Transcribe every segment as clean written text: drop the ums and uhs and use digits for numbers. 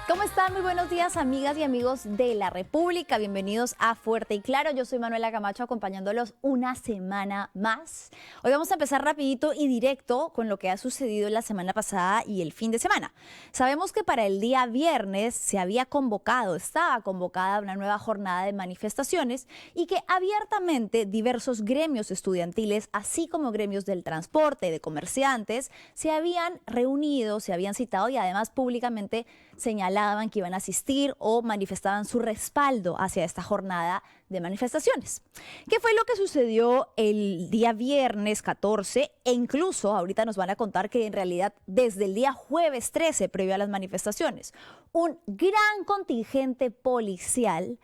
¿Cómo están? Muy buenos días, amigas y amigos de la República. Bienvenidos a Fuerte y Claro. Yo soy Manuela Camacho, acompañándolos una semana más. Hoy vamos a empezar rapidito y directo con lo que ha sucedido la semana pasada y el fin de semana. Sabemos que para el día viernes estaba convocada una nueva jornada de manifestaciones y que abiertamente diversos gremios estudiantiles, así como gremios del transporte, de comerciantes, se habían reunido, se habían citado y además públicamente señalaban que iban a asistir o manifestaban su respaldo hacia esta jornada de manifestaciones. ¿Qué fue lo que sucedió el día viernes 14? E incluso ahorita nos van a contar que en realidad desde el día jueves 13, previo a las manifestaciones, un gran contingente policial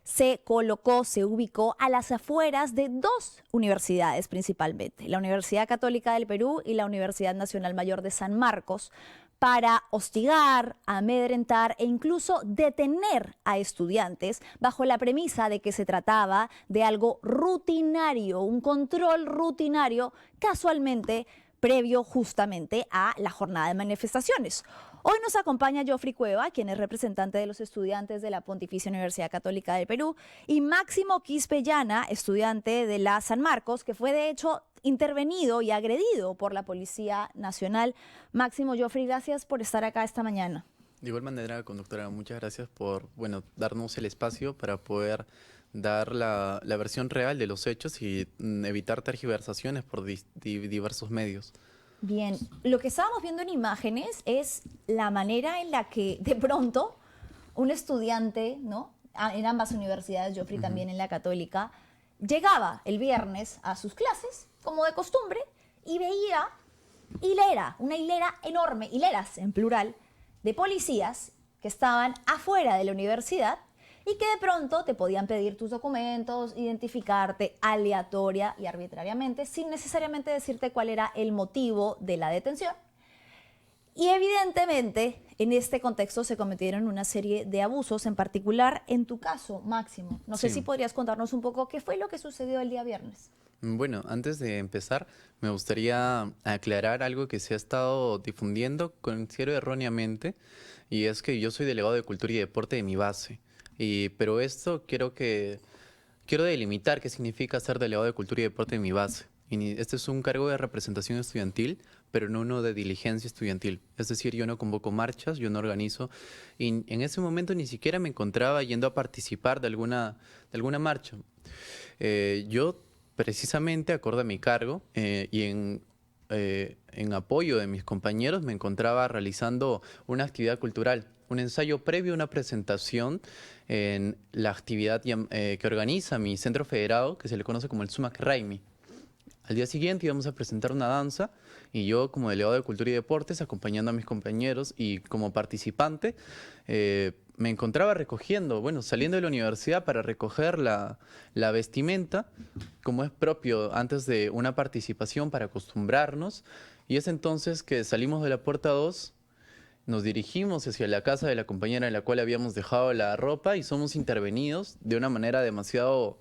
se ubicó a las afueras de dos universidades principalmente, la Universidad Católica del Perú y la Universidad Nacional Mayor de San Marcos, para hostigar, amedrentar e incluso detener a estudiantes bajo la premisa de que se trataba de algo rutinario, un control rutinario casualmente previo justamente a la jornada de manifestaciones. Hoy nos acompaña Joffrey Cueva, quien es representante de los estudiantes de la Pontificia Universidad Católica del Perú, y Máximo Quispe-Llana, estudiante de la San Marcos, que fue de hecho intervenido y agredido por la Policía Nacional. Máximo, Joffrey, gracias por estar acá esta mañana. De igual manera, conductora, muchas gracias por darnos el espacio para poder dar la versión real de los hechos y evitar tergiversaciones por diversos medios. Bien, lo que estábamos viendo en imágenes es la manera en la que de pronto un estudiante, ¿no?, en ambas universidades, Joffrey también en la Católica, llegaba el viernes a sus clases, como de costumbre, y veía una hilera enorme, hileras en plural, de policías que estaban afuera de la universidad y que de pronto te podían pedir tus documentos, identificarte aleatoria y arbitrariamente, sin necesariamente decirte cuál era el motivo de la detención. Y evidentemente, en este contexto se cometieron una serie de abusos, en particular en tu caso, Máximo. No sé si podrías contarnos un poco qué fue lo que sucedió el día viernes. Bueno, antes de empezar, me gustaría aclarar algo que se ha estado difundiendo, considero erróneamente, y es que yo soy delegado de Cultura y Deporte de mi base. Pero esto quiero delimitar qué significa ser delegado de Cultura y Deporte de mi base. Este es un cargo de representación estudiantil, pero no uno de diligencia estudiantil. Es decir, yo no convoco marchas, yo no organizo. Y en ese momento ni siquiera me encontraba yendo a participar de alguna marcha. Yo, precisamente, acorde a mi cargo y en apoyo de mis compañeros, me encontraba realizando una actividad cultural, un ensayo previo a una presentación en la actividad que organiza mi centro federado, que se le conoce como el Sumac Raimi. Al día siguiente íbamos a presentar una danza y yo, como delegado de Cultura y Deportes, acompañando a mis compañeros y como participante, me encontraba saliendo de la universidad para recoger la vestimenta, como es propio antes de una participación para acostumbrarnos. Y es entonces que salimos de la puerta 2, nos dirigimos hacia la casa de la compañera en la cual habíamos dejado la ropa y somos intervenidos de una manera demasiado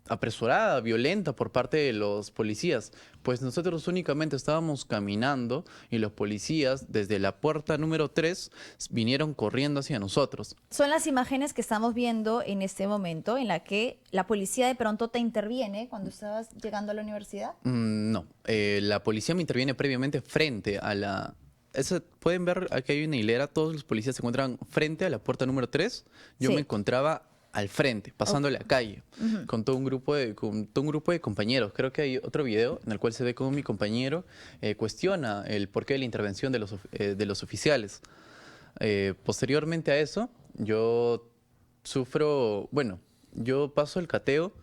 apresurada, violenta por parte de los policías. Pues nosotros únicamente estábamos caminando y los policías desde la puerta número 3 vinieron corriendo hacia nosotros. Son las imágenes que estamos viendo en este momento en la que la policía de pronto te interviene cuando estabas llegando a la universidad. No, la policía me interviene previamente frente a la... pueden ver, aquí hay una hilera, todos los policías se encuentran frente a la puerta número 3. Yo me encontraba al frente, pasando la calle, con todo un grupo de compañeros. Creo que hay otro video en el cual se ve cómo mi compañero cuestiona el porqué de la intervención de los oficiales. Posteriormente a eso, yo paso el cateo,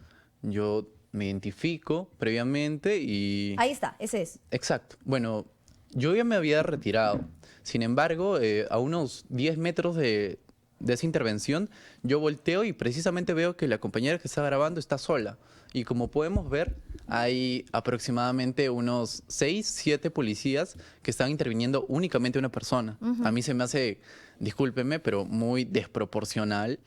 yo me identifico previamente y... Ahí está, ese es. Exacto. Bueno, yo ya me había retirado. Sin embargo, a unos 10 metros de esa intervención, yo volteo y precisamente veo que la compañera que está grabando está sola. Y como podemos ver, hay aproximadamente unos 6, 7 policías que están interviniendo únicamente una persona. A mí se me hace, discúlpenme, pero muy desproporcional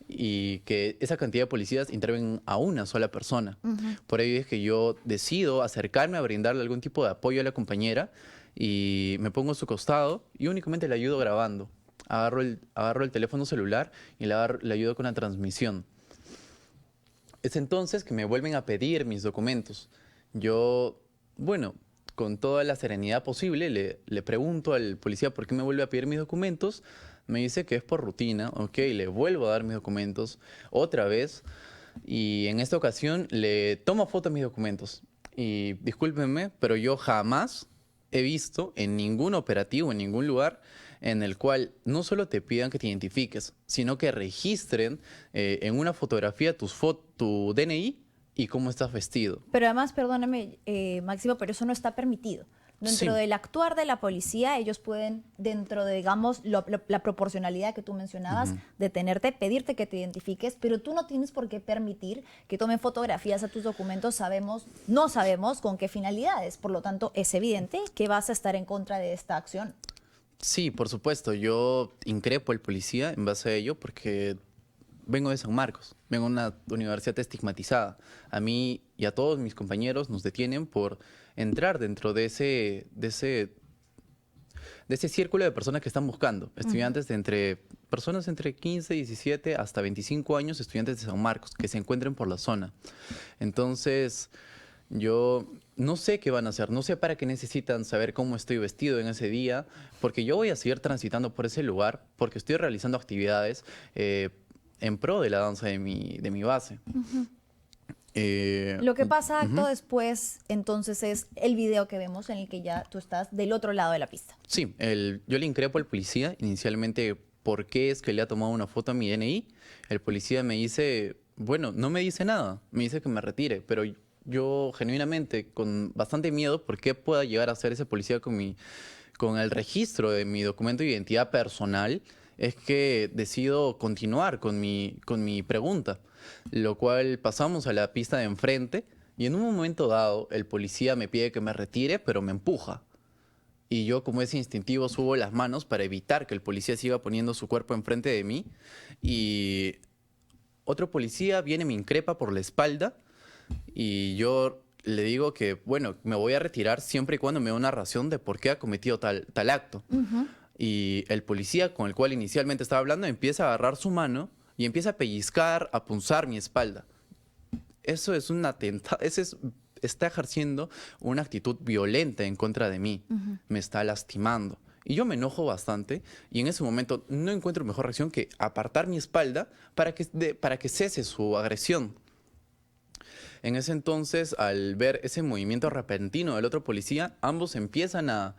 y que esa cantidad de policías intervengan a una sola persona. Por ello es que yo decido acercarme a brindarle algún tipo de apoyo a la compañera y me pongo a su costado y únicamente la ayudo grabando. agarro el teléfono celular y le ayudo con la transmisión. Es entonces que me vuelven a pedir mis documentos. Yo, bueno, con toda la serenidad posible, le pregunto al policía por qué me vuelve a pedir mis documentos. Me dice que es por rutina, ok, le vuelvo a dar mis documentos otra vez. Y en esta ocasión le tomo foto a mis documentos. Y discúlpenme, pero yo jamás he visto en ningún operativo, en ningún lugar, en el cual no solo te pidan que te identifiques, sino que registren en una fotografía tu DNI y cómo estás vestido. Pero además, perdóname, Máximo, pero eso no está permitido. Dentro Sí. del actuar de la policía, ellos pueden, dentro de, digamos, la proporcionalidad que tú mencionabas, detenerte, pedirte que te identifiques, pero tú no tienes por qué permitir que tomen fotografías a tus documentos. No sabemos con qué finalidades. Por lo tanto, es evidente que vas a estar en contra de esta acción. Sí, por supuesto. Yo increpo al policía en base a ello porque vengo de San Marcos, vengo de una universidad estigmatizada. A mí y a todos mis compañeros nos detienen por entrar dentro de ese círculo de personas que están buscando. Estudiantes personas entre 15, 17 hasta 25 años, estudiantes de San Marcos, que se encuentren por la zona. Entonces, yo no sé qué van a hacer, no sé para qué necesitan saber cómo estoy vestido en ese día, porque yo voy a seguir transitando por ese lugar, porque estoy realizando actividades en pro de la danza de mi base. Lo que pasa acto Ujú. después, entonces, es el video que vemos en el que ya tú estás del otro lado de la pista. Sí, yo le increpo al policía inicialmente por qué es que le ha tomado una foto a mi DNI. El policía me dice, bueno, no me dice nada, me dice que me retire, pero yo genuinamente, con bastante miedo, ¿por qué pueda llegar a hacer ese policía con el registro de mi documento de identidad personal? Es que decido continuar con mi pregunta, lo cual pasamos a la pista de enfrente y en un momento dado el policía me pide que me retire, pero me empuja. Y yo, como es instintivo, subo las manos para evitar que el policía siga poniendo su cuerpo enfrente de mí. Y otro policía viene, me increpa por la espalda y yo le digo que, bueno, me voy a retirar siempre y cuando me dé una razón de por qué ha cometido tal acto. Y el policía con el cual inicialmente estaba hablando empieza a agarrar su mano y empieza a pellizcar, a punzar mi espalda. Eso es un atentado, está ejerciendo una actitud violenta en contra de mí. Me está lastimando. Y yo me enojo bastante y en ese momento no encuentro mejor reacción que apartar mi espalda para que cese su agresión. En ese entonces, al ver ese movimiento repentino del otro policía, ambos empiezan a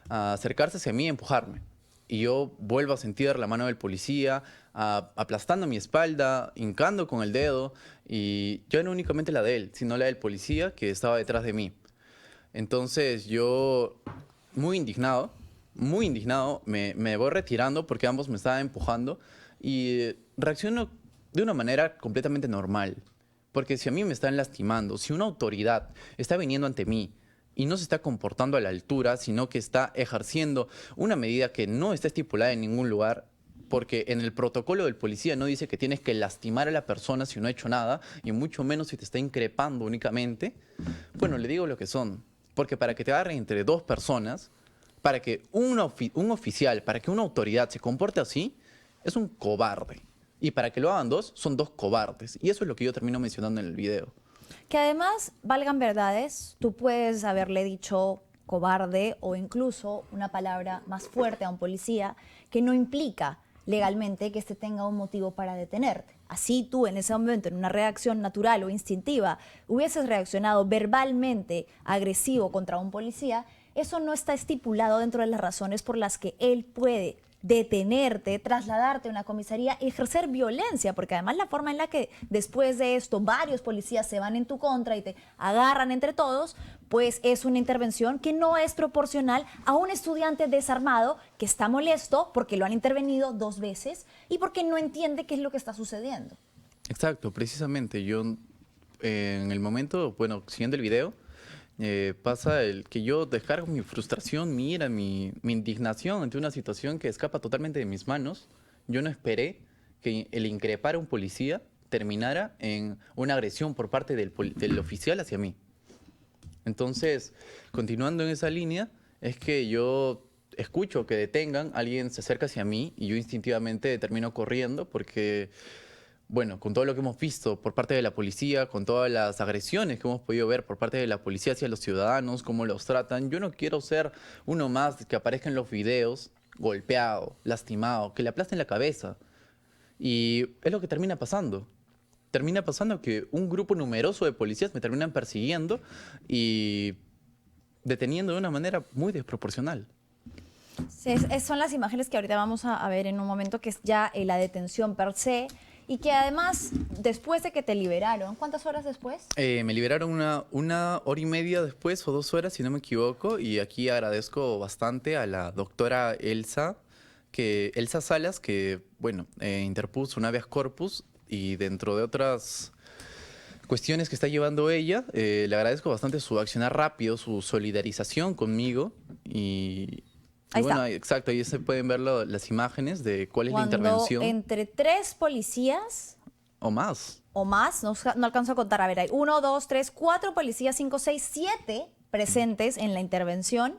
acercarse hacia mí y empujarme. Y yo vuelvo a sentir la mano del policía, aplastando mi espalda, hincando con el dedo, y ya no únicamente la de él, sino la del policía que estaba detrás de mí. Entonces yo, muy indignado, me voy retirando porque ambos me estaban empujando y reacciono de una manera completamente normal. Porque si a mí me están lastimando, si una autoridad está viniendo ante mí y no se está comportando a la altura, sino que está ejerciendo una medida que no está estipulada en ningún lugar, porque en el protocolo del policía no dice que tienes que lastimar a la persona si no ha hecho nada, y mucho menos si te está increpando únicamente, bueno, le digo lo que son. Porque para que te agarren entre dos personas, para que un oficial, para que una autoridad se comporte así, es un cobarde. Y para que lo hagan dos, son dos cobardes. Y eso es lo que yo termino mencionando en el video. Que además, valgan verdades, tú puedes haberle dicho cobarde o incluso una palabra más fuerte a un policía que no implica legalmente que éste tenga un motivo para detenerte. Así tú en ese momento, en una reacción natural o instintiva, hubieses reaccionado verbalmente agresivo contra un policía, eso no está estipulado dentro de las razones por las que él puede detenerte, trasladarte a una comisaría y ejercer violencia, porque además la forma en la que después de esto varios policías se van en tu contra y te agarran entre todos, pues es una intervención que no es proporcional a un estudiante desarmado que está molesto porque lo han intervenido 2 veces y porque no entiende qué es lo que está sucediendo. Exacto, precisamente. Yo en el momento, bueno, siguiendo el video, pasa el que yo descargo mi frustración, mi ira, mi indignación ante una situación que escapa totalmente de mis manos. Yo no esperé que el increpar a un policía terminara en una agresión por parte del oficial hacia mí. Entonces, continuando en esa línea, es que yo escucho que detengan, alguien se acerca hacia mí y yo instintivamente termino corriendo porque, bueno, con todo lo que hemos visto por parte de la policía, con todas las agresiones que hemos podido ver por parte de la policía hacia los ciudadanos, cómo los tratan, yo no quiero ser uno más que aparezca en los videos golpeado, lastimado, que le aplasten la cabeza. Y es lo que termina pasando. Termina pasando que un grupo numeroso de policías me terminan persiguiendo y deteniendo de una manera muy desproporcional. Sí, son las imágenes que ahorita vamos a ver en un momento, que es ya la detención per se, y que además, después de que te liberaron, ¿cuántas horas después? Me liberaron una hora y media después o 2 horas, si no me equivoco, y aquí agradezco bastante a la doctora Elsa Salas, que, bueno, interpuso un habeas corpus y dentro de otras cuestiones que está llevando ella, le agradezco bastante su accionar rápido, su solidarización conmigo y Ahí bueno, está. exacto, ahí se pueden ver las imágenes de cuál es la Cuando intervención entre 3 policías o más. o más, no alcanzo a contar, a ver, hay 1, 2, 3, 4 policías, 5, 6, 7 presentes en la intervención,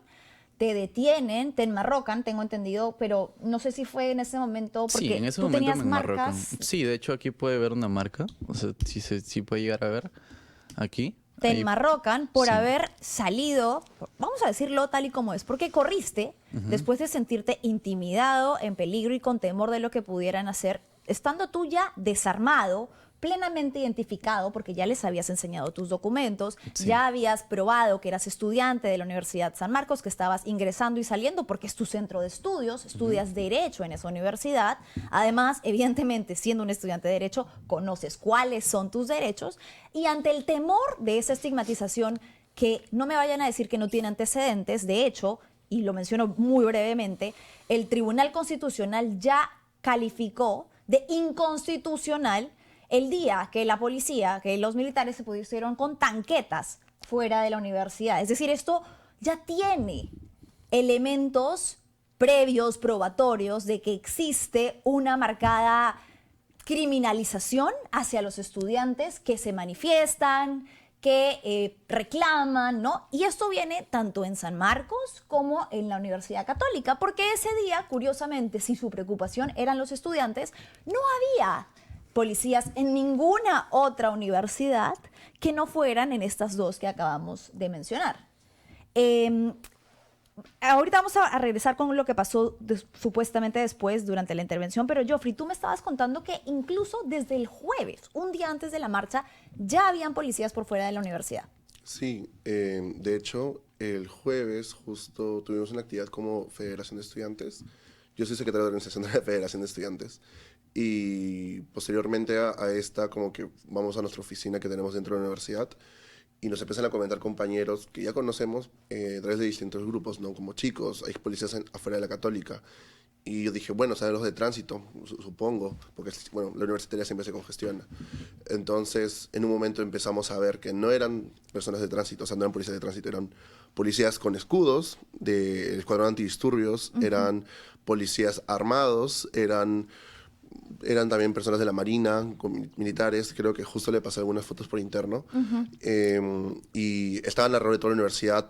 te detienen, te enmarrocan, tengo entendido, pero no sé si fue en ese momento, porque Sí, en ese tú momento tenías me enmarrocan. marcas, Sí, de hecho aquí puede ver una marca, o sea, sí puede llegar a ver aquí. te Ahí, enmarrocan por sí. haber salido, vamos a decirlo tal y como es, porque corriste después de sentirte intimidado, en peligro y con temor de lo que pudieran hacer, estando tú ya desarmado, plenamente identificado, porque ya les habías enseñado tus documentos, Sí. ya habías probado que eras estudiante de la Universidad San Marcos, que estabas ingresando y saliendo porque es tu centro de estudios, estudias Derecho en esa universidad. Además, evidentemente, siendo un estudiante de Derecho, conoces cuáles son tus derechos y ante el temor de esa estigmatización, que no me vayan a decir que no tiene antecedentes, de hecho, y lo menciono muy brevemente, el Tribunal Constitucional ya calificó de inconstitucional el día que la policía, que los militares se pusieron con tanquetas fuera de la universidad. Es decir, esto ya tiene elementos previos, probatorios, de que existe una marcada criminalización hacia los estudiantes que se manifiestan, que reclaman, ¿no? Y esto viene tanto en San Marcos como en la Universidad Católica, porque ese día, curiosamente, si su preocupación eran los estudiantes, no había policías en ninguna otra universidad que no fueran en estas dos que acabamos de mencionar. Ahorita vamos a regresar con lo que pasó supuestamente después durante la intervención, pero Geoffrey, tú me estabas contando que incluso desde el jueves, un día antes de la marcha, ya habían policías por fuera de la universidad. Sí, de hecho, el jueves justo tuvimos una actividad como Federación de Estudiantes. Yo soy secretario de organización de la Federación de Estudiantes. Y posteriormente a esta, como que vamos a nuestra oficina que tenemos dentro de la universidad y nos empiezan a comentar compañeros que ya conocemos a través de distintos grupos, ¿no? Como chicos, hay policías afuera de la Católica. Y yo dije, bueno, saben los de tránsito, supongo, porque bueno, la universitaria siempre se congestiona. Entonces, en un momento empezamos a ver que no eran personas de tránsito, o sea, no eran policías de tránsito, eran policías con escudos del escuadrón antidisturbios, eran policías armados, eran también personas de la Marina, militares, creo que justo le pasé algunas fotos por interno, y estaban alrededor de toda la universidad,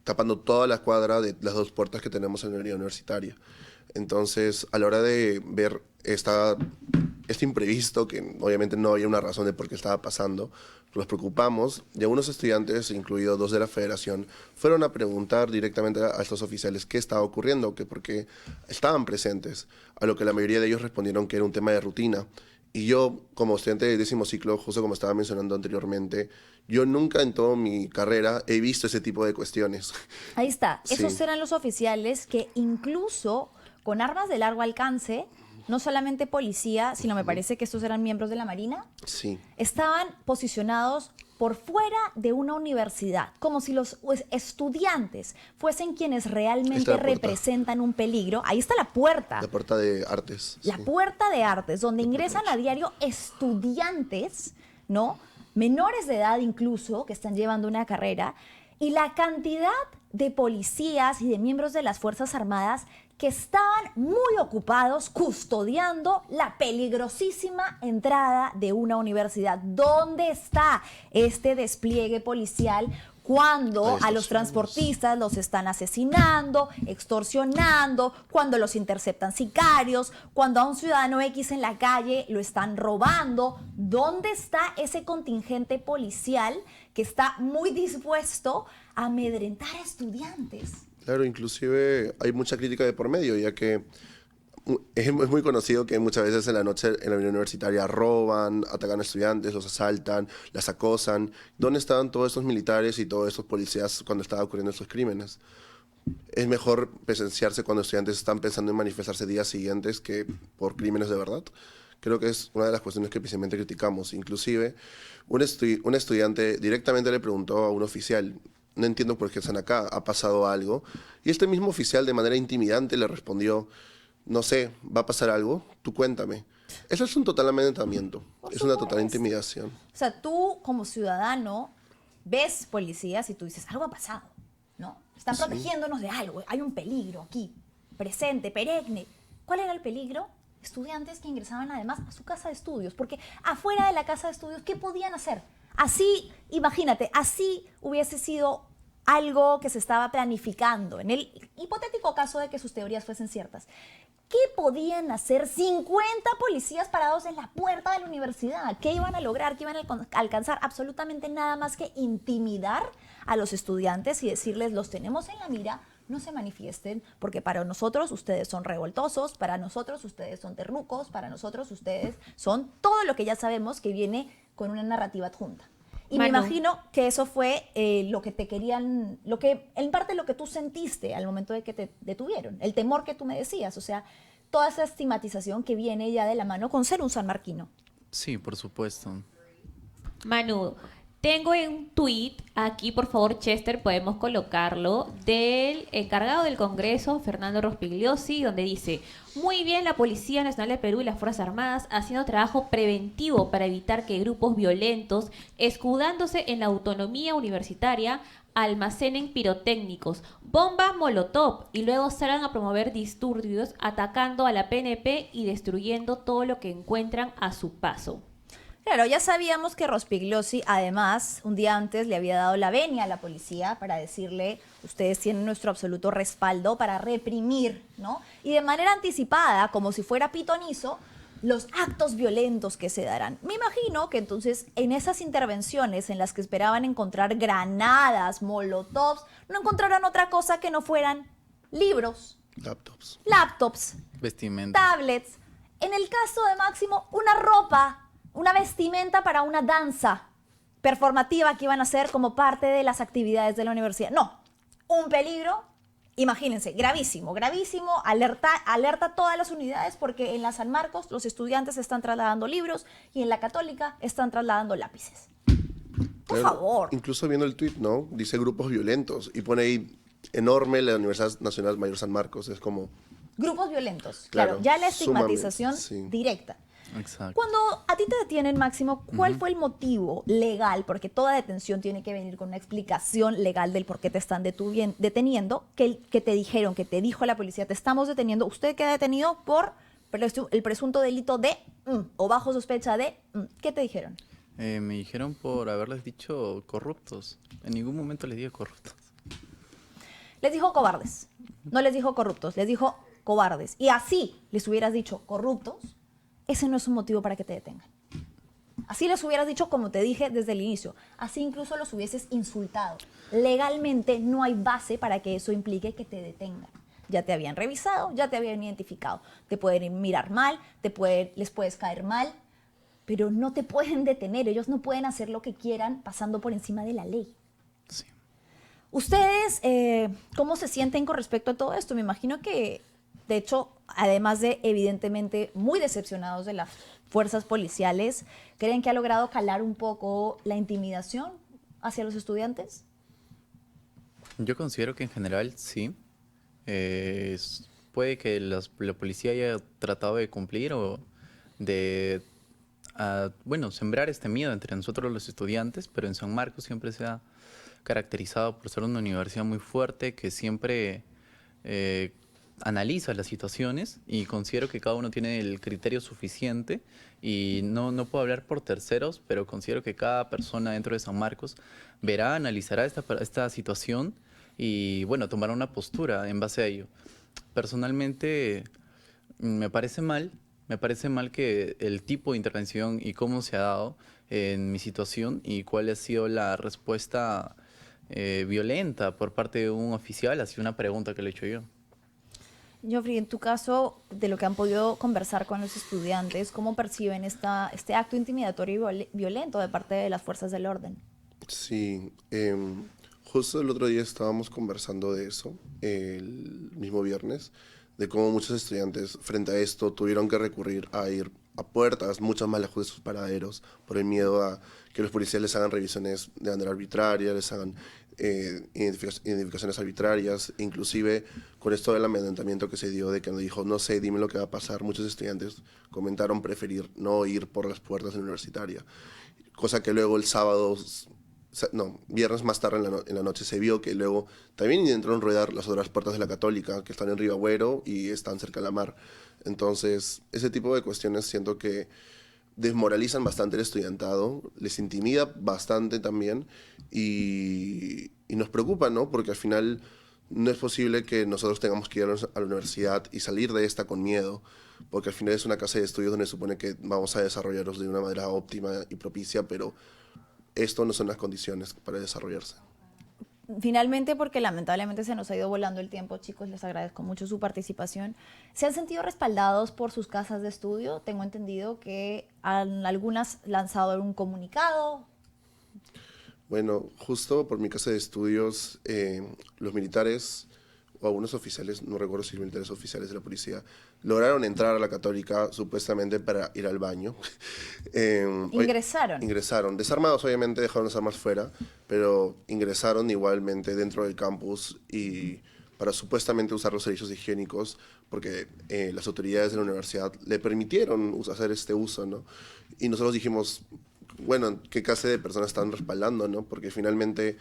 tapando toda la cuadra de las dos puertas que tenemos en la área universitaria. Entonces, a la hora de ver este imprevisto, que obviamente no había una razón de por qué estaba pasando, nos preocupamos y algunos estudiantes, incluidos 2 de la federación, fueron a preguntar directamente a estos oficiales qué estaba ocurriendo, que por qué estaban presentes, a lo que la mayoría de ellos respondieron que era un tema de rutina. Y yo, como estudiante de 10º ciclo, justo como estaba mencionando anteriormente, yo nunca en toda mi carrera he visto ese tipo de cuestiones. Ahí está, Sí. esos eran los oficiales que incluso con armas de largo alcance, no solamente policía, sino me parece que estos eran miembros de la Marina, Sí. estaban posicionados por fuera de una universidad, como si los estudiantes fuesen quienes realmente Está la puerta. representan un peligro. Ahí está la puerta. La puerta de artes. La sí. puerta de artes, donde ingresan a diario estudiantes, ¿no? Menores de edad incluso, que están llevando una carrera, y la cantidad de policías y de miembros de las Fuerzas Armadas que estaban muy ocupados custodiando la peligrosísima entrada de una universidad. ¿Dónde está este despliegue policial cuando Hay a los extorsiones. transportistas los están asesinando, extorsionando, cuando los interceptan sicarios, cuando a un ciudadano X en la calle lo están robando. ¿Dónde está ese contingente policial que está muy dispuesto a amedrentar a estudiantes? Claro, inclusive hay mucha crítica de por medio, ya que es muy conocido que muchas veces en la noche en la vida universitaria roban, atacan a estudiantes, los asaltan, las acosan. ¿Dónde estaban todos estos militares y todos estos policías cuando estaban ocurriendo estos crímenes? Es mejor presenciarse cuando estudiantes están pensando en manifestarse días siguientes que por crímenes de verdad. Creo que es una de las cuestiones que principalmente criticamos. Inclusive, un estudiante directamente le preguntó a un oficial: no entiendo por qué están acá, ¿ha pasado algo? Y este mismo oficial de manera intimidante le respondió: no sé, ¿va a pasar algo? Tú cuéntame. Eso es un total amedrentamiento, es una total intimidación. O sea, tú como ciudadano ves policías y tú dices, algo ha pasado, ¿no? Están protegiéndonos de algo, hay un peligro aquí, presente, perenne. ¿Cuál era el peligro? Estudiantes que ingresaban además a su casa de estudios, porque afuera de la casa de estudios, ¿qué podían hacer? Así, imagínate, así hubiese sido algo que se estaba planificando, en el hipotético caso de que sus teorías fuesen ciertas. ¿Qué podían hacer 50 policías parados en la puerta de la universidad? ¿Qué iban a lograr? ¿Qué iban a alcanzar? Absolutamente nada más que intimidar a los estudiantes y decirles, los tenemos en la mira, no se manifiesten, porque para nosotros ustedes son revoltosos, para nosotros ustedes son terrucos, para nosotros ustedes son todo lo que ya sabemos que viene con una narrativa adjunta. Y me Manu. imagino que eso fue lo que te querían, en parte lo que tú sentiste al momento de que te detuvieron, el temor que tú me decías, o sea, toda esa estigmatización que viene ya de la mano con ser un sanmarquino. Sí, por supuesto. Manu, tengo un tweet aquí, por favor, Chester, podemos colocarlo, del encargado del Congreso, Fernando Rospigliosi, donde dice: muy bien la Policía Nacional de Perú y las Fuerzas Armadas haciendo trabajo preventivo para evitar que grupos violentos, escudándose en la autonomía universitaria, almacenen pirotécnicos, bombas molotov y luego salgan a promover disturbios atacando a la PNP y destruyendo todo lo que encuentran a su paso. Claro, ya sabíamos que Rospigliosi, además, un día antes le había dado la venia a la policía para decirle, ustedes tienen nuestro absoluto respaldo para reprimir, ¿no? Y de manera anticipada, como si fuera pitonizo, los actos violentos que se darán. Me imagino que entonces en esas intervenciones en las que esperaban encontrar granadas, molotovs, no encontraran otra cosa que no fueran libros, laptops, Vestimenta. tablets. En el caso de Máximo, una ropa, una vestimenta para una danza performativa que iban a hacer como parte de las actividades de la universidad. No, un peligro, imagínense, gravísimo, gravísimo, alerta a todas las unidades porque en la San Marcos los estudiantes están trasladando libros y en la Católica están trasladando lápices. Por favor. Incluso viendo el tweet, ¿no? Dice grupos violentos y pone ahí enorme la Universidad Nacional Mayor San Marcos. Es como... Grupos violentos, claro, Claro, ya la estigmatización sumamente, sí. directa. Exacto. Cuando a ti te detienen, Máximo, ¿cuál fue el motivo legal? Porque toda detención tiene que venir con una explicación legal del por qué te están deteniendo, que te dijeron, que te dijo la policía, te estamos deteniendo, usted queda detenido por el presunto delito de, o bajo sospecha de, ¿qué te dijeron? Me dijeron por haberles dicho corruptos. En ningún momento les dije corruptos. Les dijo cobardes, no les dijo corruptos, les dijo cobardes. Y así les hubieras dicho corruptos, ese no es un motivo para que te detengan. Así les hubieras dicho como te dije desde el inicio. Así incluso los hubieses insultado. Legalmente no hay base para que eso implique que te detengan. Ya te habían revisado, ya te habían identificado. Te pueden mirar mal, les puedes caer mal, pero no te pueden detener. Ellos no pueden hacer lo que quieran pasando por encima de la ley. Sí. ¿Ustedes cómo se sienten con respecto a todo esto? Me imagino que, de hecho, además de evidentemente muy decepcionados de las fuerzas policiales, ¿creen que ha logrado calar un poco la intimidación hacia los estudiantes? Yo considero que en general sí. Puede que la policía haya tratado de cumplir o de, sembrar este miedo entre nosotros los estudiantes, pero en San Marcos siempre se ha caracterizado por ser una universidad muy fuerte que siempre analiza las situaciones y considero que cada uno tiene el criterio suficiente y no puedo hablar por terceros, pero considero que cada persona dentro de San Marcos verá, analizará esta situación y bueno, tomará una postura en base a ello. Personalmente me parece mal que el tipo de intervención y cómo se ha dado en mi situación y cuál ha sido la respuesta violenta por parte de un oficial, ha sido una pregunta que le he hecho yo. Geoffrey, en tu caso, de lo que han podido conversar con los estudiantes, ¿cómo perciben este acto intimidatorio y violento de parte de las fuerzas del orden? Sí, justo el otro día estábamos conversando de eso, el mismo viernes, de cómo muchos estudiantes frente a esto tuvieron que recurrir a ir a puertas mucho más lejos de sus paraderos por el miedo a que los policías les hagan revisiones de manera arbitraria, les hagan identificaciones arbitrarias, inclusive con esto del amedrentamiento que se dio de que nos dijo, no sé, dime lo que va a pasar, muchos estudiantes comentaron preferir no ir por las puertas de la universitaria, cosa que luego el sábado, no, viernes más tarde en la noche se vio que luego también intentaron rodear las otras puertas de la Católica, que están en Ribagüero y están cerca de la mar. Entonces, ese tipo de cuestiones siento que desmoralizan bastante el estudiantado, les intimida bastante también y nos preocupa, ¿no? Porque al final no es posible que nosotros tengamos que ir a la universidad y salir de esta con miedo, porque al final es una casa de estudios donde se supone que vamos a desarrollarnos de una manera óptima y propicia, pero esto no son las condiciones para desarrollarse. Finalmente, porque lamentablemente se nos ha ido volando el tiempo, chicos, les agradezco mucho su participación. ¿Se han sentido respaldados por sus casas de estudio? Tengo entendido que han algunas lanzado un comunicado. Bueno, justo por mi casa de estudios, los militares o algunos oficiales, no recuerdo si militares oficiales de la policía, lograron entrar a la Católica supuestamente para ir al baño. ¿Ingresaron? Ingresaron. Desarmados, obviamente, dejaron las armas fuera, pero ingresaron igualmente dentro del campus y para supuestamente usar los servicios higiénicos, porque las autoridades de la universidad le permitieron hacer este uso, ¿no? Y nosotros dijimos, bueno, ¿qué clase de personas están respaldando, no? Porque finalmente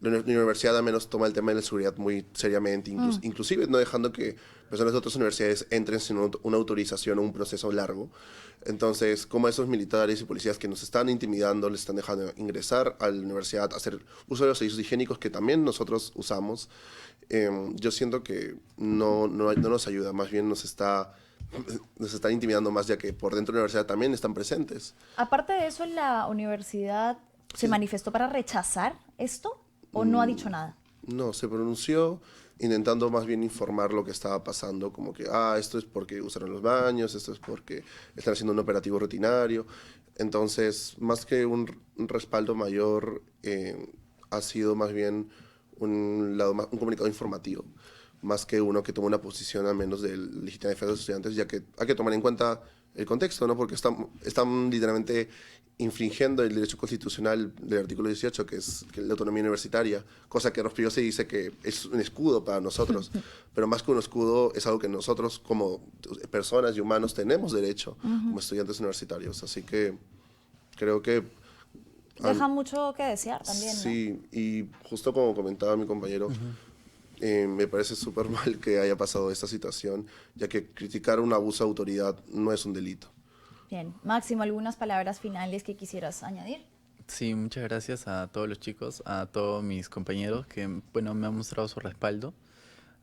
la universidad al menos toma el tema de la seguridad muy seriamente, inclusive no dejando que personas de otras universidades entren sin una autorización o un proceso largo. Entonces, como esos militares y policías que nos están intimidando, les están dejando ingresar a la universidad, hacer uso de los servicios higiénicos que también nosotros usamos, yo siento que no nos ayuda, más bien nos están intimidando más, ya que por dentro de la universidad también están presentes. Aparte de eso, ¿la universidad se manifestó para rechazar esto o no ha dicho nada? No, se pronunció intentando más bien informar lo que estaba pasando, como que, esto es porque usaron los baños, esto es porque están haciendo un operativo rutinario. Entonces, más que un respaldo mayor, ha sido más bien un comunicado informativo, más que uno que toma una posición al menos de legítima defensa de los estudiantes, ya que hay que tomar en cuenta el contexto, ¿no? Porque están literalmente infringiendo el derecho constitucional del artículo 18, que es la autonomía universitaria, cosa que Rospigliosi se dice que es un escudo para nosotros, pero más que un escudo es algo que nosotros como personas y humanos tenemos derecho como estudiantes universitarios, así que creo que Deja mucho que desear también, ¿no? sí, y justo como comentaba mi compañero, me parece súper mal que haya pasado esta situación, ya que criticar un abuso de autoridad no es un delito. Bien. Máximo, ¿algunas palabras finales que quisieras añadir? Sí, muchas gracias a todos los chicos, a todos mis compañeros que, bueno, me han mostrado su respaldo.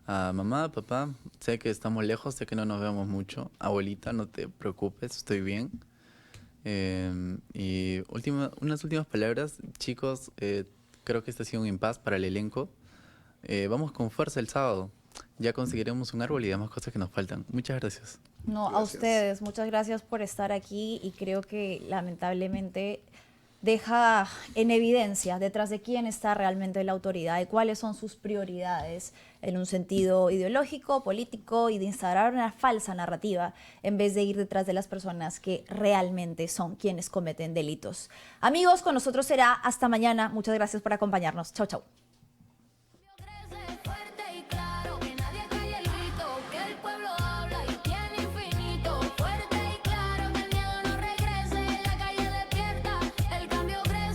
A mamá, papá, sé que estamos lejos, sé que no nos vemos mucho. Abuelita, no te preocupes, estoy bien. Y unas últimas palabras, chicos, creo que este ha sido un impasse para el elenco. Vamos con fuerza el sábado. Ya conseguiremos un árbol y demás cosas que nos faltan. Muchas gracias. No, Gracias. a ustedes, muchas gracias por estar aquí y creo que lamentablemente deja en evidencia detrás de quién está realmente la autoridad y cuáles son sus prioridades en un sentido ideológico, político y de instaurar una falsa narrativa en vez de ir detrás de las personas que realmente son quienes cometen delitos. Amigos, con nosotros será hasta mañana. Muchas gracias por acompañarnos. Chau, chau.